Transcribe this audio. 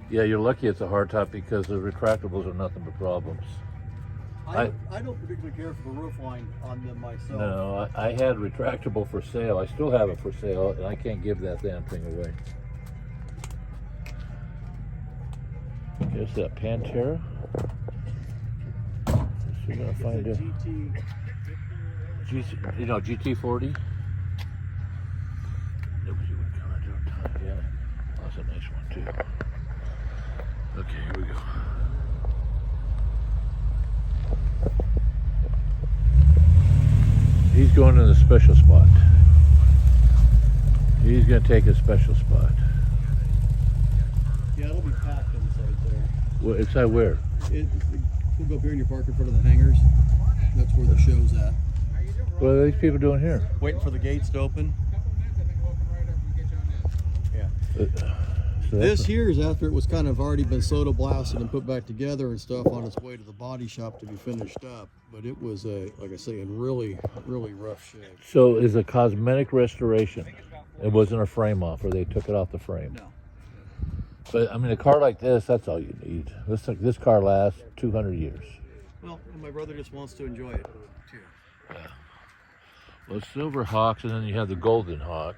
Yeah, you're lucky it's a hardtop because the retractables are nothing but problems. I don't particularly care for the roof line on them myself. No, I had retractable for sale. I still have it for sale, and I can't give that damn thing away. Guess that Pantera. So we're gonna find a GT40. Nobody would come out there. Yeah, that's a nice one too. Okay, here we go. He's going to the special spot. He's going to take a special spot. Yeah, it'll be packed inside there. Well, inside where? We'll go up here and you park in front of the hangars. That's where the show's at. What are these people doing here? Waiting for the gates to open. Yeah. So This here is after it was kind of already been soda blasted and put back together and stuff on its way to the body shop to be finished up. But it was, like I say, in really, really rough shape. So is a cosmetic restoration. It wasn't a frame off, or they took it off the frame. No. But I mean, a car like this, that's all you need. This car lasts 200 years. Well, my brother just wants to enjoy it too. Yeah. Well, it's Silver Hawks, and then you have the Golden Hawk.